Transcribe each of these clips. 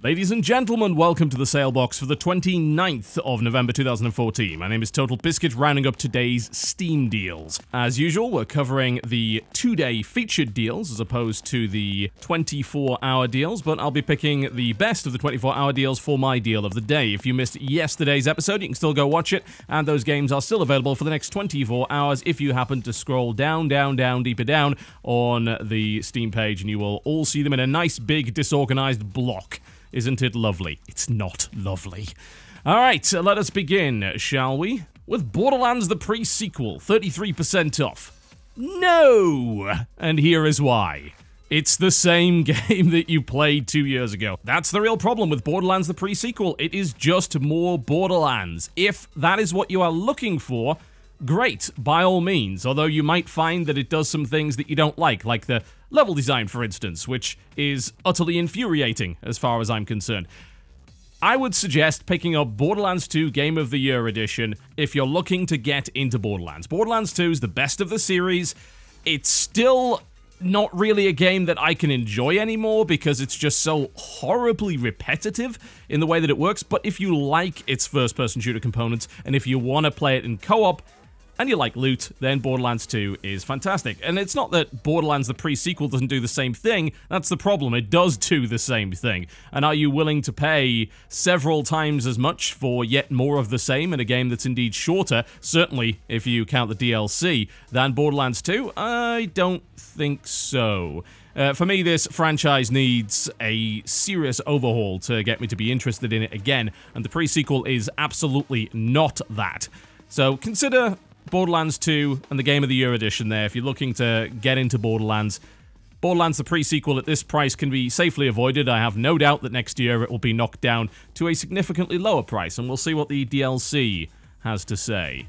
Ladies and gentlemen, welcome to the Salebox for the 29th of November 2014. My name is TotalBiscuit, rounding up today's Steam deals. As usual, we're covering the 2-day featured deals as opposed to the 24-hour deals, but I'll be picking the best of the 24-hour deals for my deal of the day. If you missed yesterday's episode, you can still go watch it, and those games are still available for the next 24 hours if you happen to scroll down, deeper down on the Steam page, and you will all see them in a nice big disorganized block. Isn't it lovely? It's not lovely. Alright, let us begin, shall we? With Borderlands the Presequel, 33% off. No! And here is why. It's the same game that you played 2 years ago. That's the real problem with Borderlands the Presequel. It is just more Borderlands. If that is what you are looking for, great, by all means, although you might find that it does some things that you don't like the level design, for instance, which is utterly infuriating as far as I'm concerned. I would suggest picking up Borderlands 2 Game of the Year Edition if you're looking to get into Borderlands. Borderlands 2 is the best of the series. It's still not really a game that I can enjoy anymore because it's just so horribly repetitive in the way that it works, but if you like its first-person shooter components, and if you want to play it in co-op, and you like loot, then Borderlands 2 is fantastic. And it's not that Borderlands the Presequel doesn't do the same thing, that's the problem, it does do the same thing. And are you willing to pay several times as much for yet more of the same in a game that's indeed shorter, certainly if you count the DLC, than Borderlands 2? I don't think so. For me, this franchise needs a serious overhaul to get me to be interested in it again, and the Presequel is absolutely not that. So consider Borderlands 2 and the Game of the Year edition there if you're looking to get into Borderlands. Borderlands the Presequel at this price can be safely avoided. I have no doubt that next year it will be knocked down to a significantly lower price, and we'll see what the DLC has to say.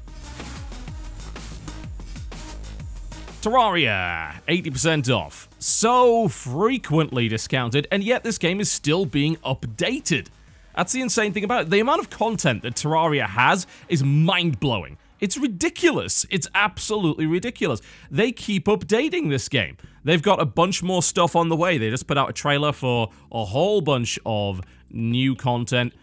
Terraria, 80% off. So frequently discounted, and yet this game is still being updated. That's the insane thing about it. The amount of content that Terraria has is mind-blowing. It's ridiculous. It's absolutely ridiculous. They keep updating this game. They've got a bunch more stuff on the way. They just put out a trailer for a whole bunch of new content.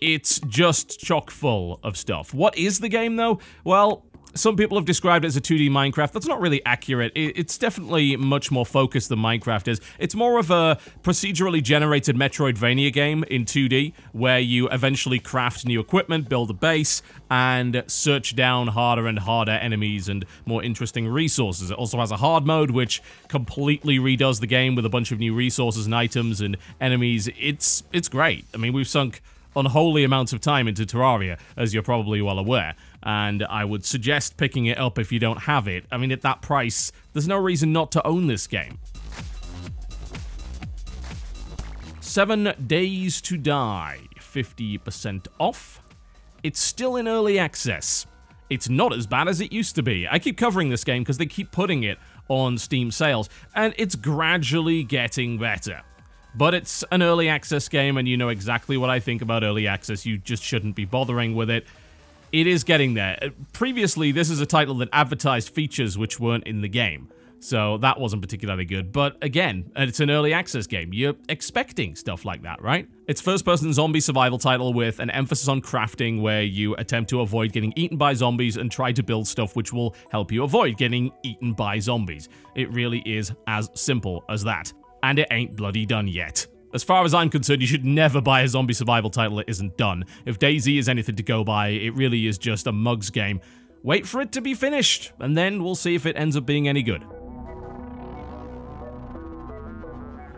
It's just chock full of stuff. What is the game, though? Well, some people have described it as a 2D Minecraft. That's not really accurate. It's definitely much more focused than Minecraft is. It's more of a procedurally generated Metroidvania game in 2D, where you eventually craft new equipment, build a base, and search down harder and harder enemies and more interesting resources. It also has a hard mode, which completely redoes the game with a bunch of new resources and items and enemies. It's great. I mean, we've sunk unholy amounts of time into Terraria, as you're probably well aware, and I would suggest picking it up if you don't have it. I mean, at that price, there's no reason not to own this game. 7 Days to Die, 50% off. It's still in early access. It's not as bad as it used to be. I keep covering this game because they keep putting it on Steam sales, and it's gradually getting better. But it's an early access game, and you know exactly what I think about early access. You just shouldn't be bothering with it. It is getting there. Previously, this is a title that advertised features which weren't in the game, so that wasn't particularly good. But again, it's an early access game. You're expecting stuff like that, right? It's first-person zombie survival title with an emphasis on crafting, where you attempt to avoid getting eaten by zombies and try to build stuff which will help you avoid getting eaten by zombies. It really is as simple as that. And it ain't bloody done yet. As far as I'm concerned, you should never buy a zombie survival title that isn't done. If DayZ is anything to go by, it really is just a mugs game. Wait for it to be finished, and then we'll see if it ends up being any good.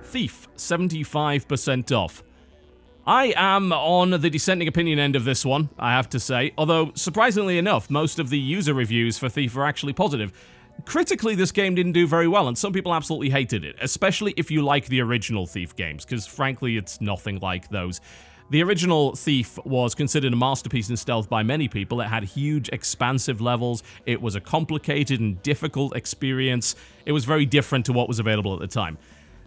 Thief, 75% off. I am on the dissenting opinion end of this one, I have to say, although surprisingly enough, most of the user reviews for Thief are actually positive. Critically, this game didn't do very well, and some people absolutely hated it, especially if you like the original Thief games, because frankly, it's nothing like those. The original Thief was considered a masterpiece in stealth by many people. It had huge, expansive levels. It was a complicated and difficult experience. It was very different to what was available at the time.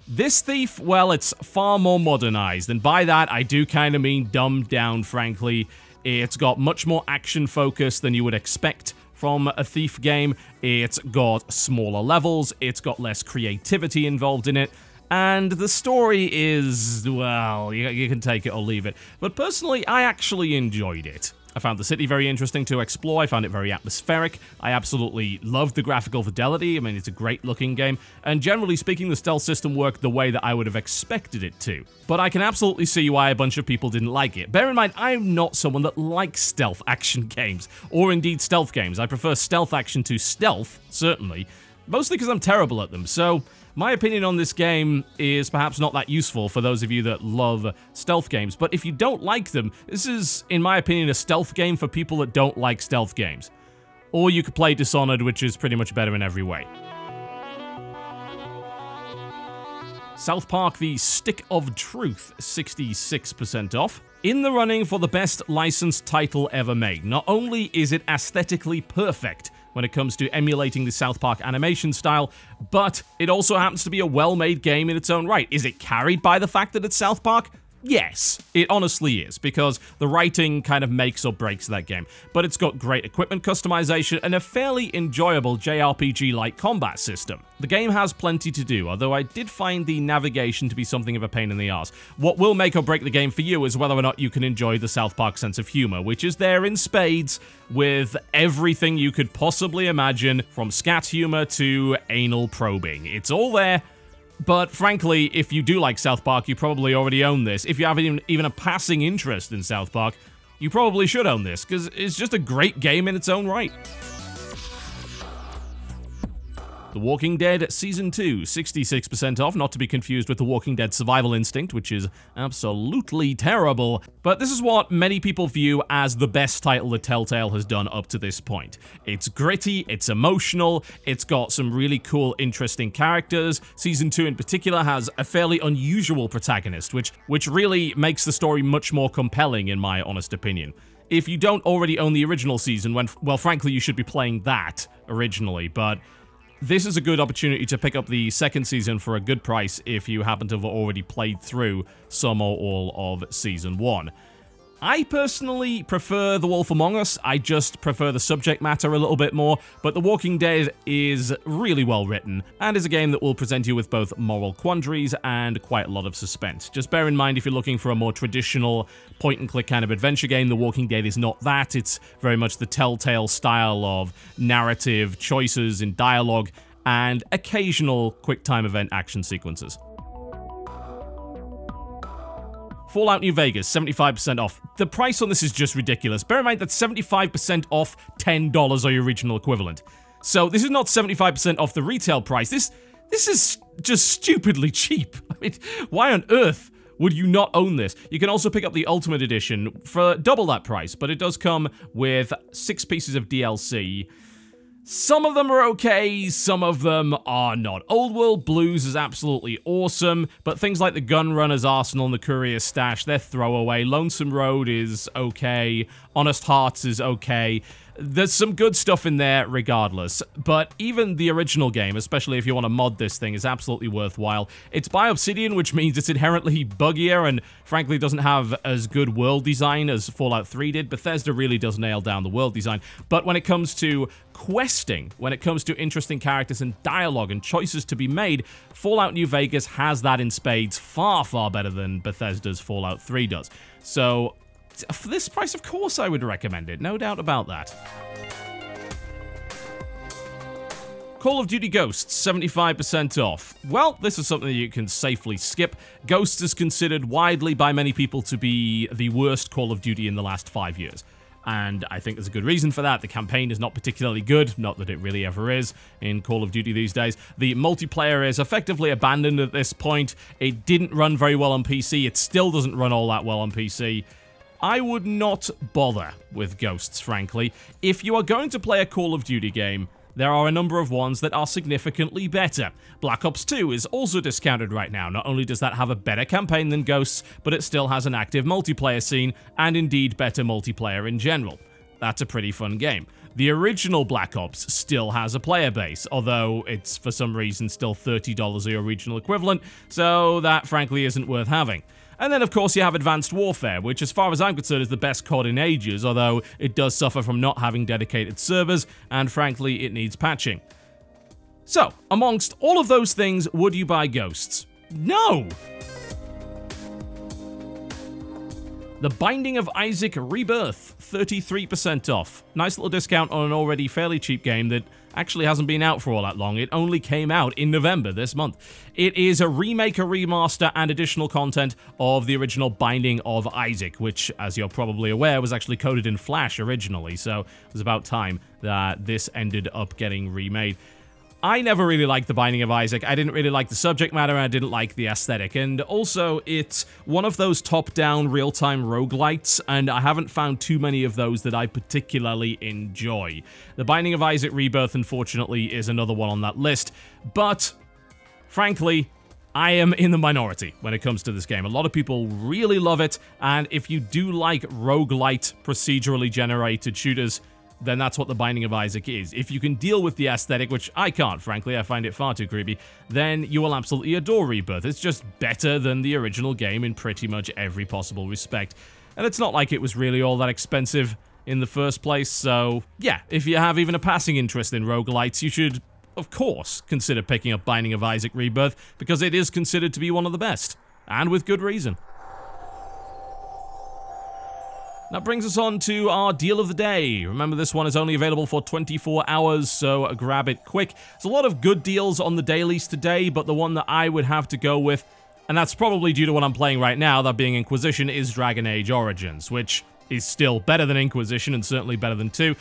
This Thief, well, it's far more modernized, and by that, I do kind of mean dumbed down, frankly. It's got much more action focus than you would expect from a Thief game. It's got smaller levels, it's got less creativity involved in it, And the story is, well, you can take it or leave it. But personally, I actually enjoyed it. I found the city very interesting to explore, I found it very atmospheric, I absolutely loved the graphical fidelity, I mean, it's a great looking game, and generally speaking, the stealth system worked the way that I would have expected it to. But I can absolutely see why a bunch of people didn't like it. Bear in mind, I'm not someone that likes stealth action games, or indeed stealth games. I prefer stealth action to stealth, certainly, mostly because I'm terrible at them, so my opinion on this game is perhaps not that useful for those of you that love stealth games, but if you don't like them, this is, in my opinion, a stealth game for people that don't like stealth games. Or you could play Dishonored, which is pretty much better in every way. South Park: The Stick of Truth, 66% off. In the running for the best licensed title ever made. Not only is it aesthetically perfect when it comes to emulating the South Park animation style, but it also happens to be a well-made game in its own right. Is it carried by the fact that it's South Park? Yes, it honestly is, because the writing kind of makes or breaks that game. But it's got great equipment customization and a fairly enjoyable JRPG-like combat system. The game has plenty to do, although I did find the navigation to be something of a pain in the arse. What will make or break the game for you is whether or not you can enjoy the South Park sense of humor, which is there in spades with everything you could possibly imagine, from scat humor to anal probing. It's all there. But frankly, if you do like South Park, you probably already own this. If you have even a passing interest in South Park, you probably should own this, because it's just a great game in its own right. The Walking Dead Season 2, 66% off, not to be confused with The Walking Dead Survival Instinct, which is absolutely terrible. But this is what many people view as the best title that Telltale has done up to this point. It's gritty, it's emotional, it's got some really cool, interesting characters. Season 2 in particular has a fairly unusual protagonist, which really makes the story much more compelling, in my honest opinion. If you don't already own the original season, well, frankly, you should be playing that originally, but this is a good opportunity to pick up the second season for a good price if you happen to have already played through some or all of Season 1. I personally prefer The Wolf Among Us. I just prefer the subject matter a little bit more, but The Walking Dead is really well written, and is a game that will present you with both moral quandaries and quite a lot of suspense. Just bear in mind, if you're looking for a more traditional point-and-click kind of adventure game, The Walking Dead is not that. It's very much the Telltale style of narrative, choices in dialogue, and occasional quick-time event action sequences. Fallout New Vegas, 75% off. The price on this is just ridiculous. Bear in mind that's 75% off $10 or your regional equivalent. So this is not 75% off the retail price. This is just stupidly cheap. I mean, why on earth would you not own this? You can also pick up the Ultimate Edition for double that price, but it does come with 6 pieces of DLC. Some of them are okay, some of them are not. Old World Blues is absolutely awesome, but things like the Gunrunner's Arsenal and the Courier's Stash, they're throwaway. Lonesome Road is okay. Honest Hearts is okay. There's some good stuff in there regardless, but even the original game, especially if you want to mod this thing, is absolutely worthwhile. It's by Obsidian, which means it's inherently buggier and frankly doesn't have as good world design as Fallout 3 did. Bethesda really does nail down the world design, but when it comes to questing, when it comes to interesting characters and dialogue and choices to be made, Fallout New Vegas has that in spades far, far better than Bethesda's Fallout 3 does. So for this price, of course I would recommend it, no doubt about that. Call of Duty Ghosts, 75% off. Well, this is something that you can safely skip. Ghosts is considered widely by many people to be the worst Call of Duty in the last 5 years. And I think there's a good reason for that. The campaign is not particularly good, not that it really ever is in Call of Duty these days. The multiplayer is effectively abandoned at this point. It didn't run very well on PC. It still doesn't run all that well on PC. I would not bother with Ghosts, frankly. If you are going to play a Call of Duty game, there are a number of ones that are significantly better. Black Ops 2 is also discounted right now. Not only does that have a better campaign than Ghosts, but it still has an active multiplayer scene, and indeed better multiplayer in general. That's a pretty fun game. The original Black Ops still has a player base, although it's for some reason still $30 or your regional equivalent, so that frankly isn't worth having. And then, of course, you have Advanced Warfare, which, as far as I'm concerned, is the best COD in ages, although it does suffer from not having dedicated servers, and frankly, it needs patching. So, amongst all of those things, would you buy Ghosts? No! The Binding of Isaac Rebirth, 33% off. Nice little discount on an already fairly cheap game that actually hasn't been out for all that long. It only came out in November this month. It is a remake, a remaster, and additional content of the original Binding of Isaac, which, as you're probably aware, was actually coded in Flash originally, so it was about time that this ended up getting remade. I never really liked The Binding of Isaac. I didn't really like the subject matter, and I didn't like the aesthetic. And also, it's one of those top-down real-time roguelites, and I haven't found too many of those that I particularly enjoy. The Binding of Isaac Rebirth, unfortunately, is another one on that list. But, frankly, I am in the minority when it comes to this game. A lot of people really love it, and if you do like roguelite, procedurally generated shooters, then that's what The Binding of Isaac is. If you can deal with the aesthetic, which I can't, frankly, I find it far too creepy, then you will absolutely adore Rebirth. It's just better than the original game in pretty much every possible respect. And it's not like it was really all that expensive in the first place, so yeah, if you have even a passing interest in roguelites, you should, of course, consider picking up Binding of Isaac Rebirth, because it is considered to be one of the best, and with good reason. That brings us on to our deal of the day. Remember, this one is only available for 24 hours, so grab it quick. There's a lot of good deals on the dailies today, but the one that I would have to go with, and that's probably due to what I'm playing right now, that being Inquisition, is Dragon Age Origins, which is still better than Inquisition and certainly better than 2.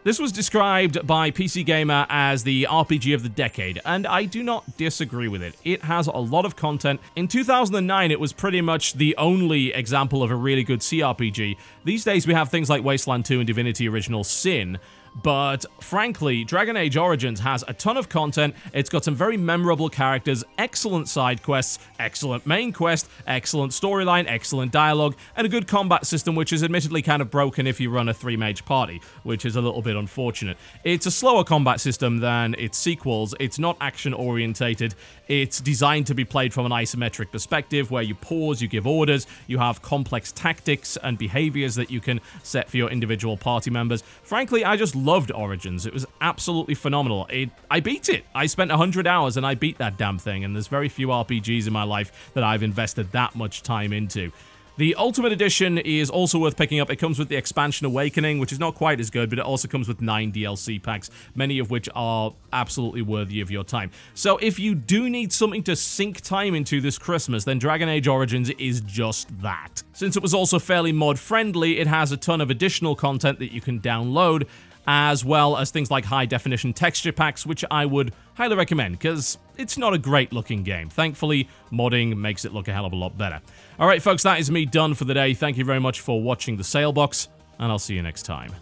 This was described by PC Gamer as the RPG of the decade, and I do not disagree with it. It has a lot of content. In 2009, it was pretty much the only example of a really good CRPG. These days, we have things like Wasteland 2 and Divinity Original Sin, but frankly, Dragon Age Origins has a ton of content. It's got some very memorable characters, excellent side quests, excellent main quest, excellent storyline, excellent dialogue, and a good combat system, which is admittedly kind of broken if you run a 3-mage party, which is a little bit unfortunate. It's a slower combat system than its sequels. It's not action-orientated. It's designed to be played from an isometric perspective, where you pause, you give orders, you have complex tactics and behaviors that you can set for your individual party members. Frankly, I just loved Origins. It was absolutely phenomenal. I beat it. I spent 100 hours and I beat that damn thing, and there's very few RPGs in my life that I've invested that much time into. The Ultimate Edition is also worth picking up. It comes with the expansion Awakening, which is not quite as good, but it also comes with 9 DLC packs, many of which are absolutely worthy of your time. So if you do need something to sink time into this Christmas, then Dragon Age Origins is just that. Since it was also fairly mod-friendly, it has a ton of additional content that you can download, as well as things like high-definition texture packs, which I would highly recommend, because it's not a great-looking game. Thankfully, modding makes it look a hell of a lot better. Alright, folks, that is me done for the day. Thank you very much for watching the Salebox, and I'll see you next time.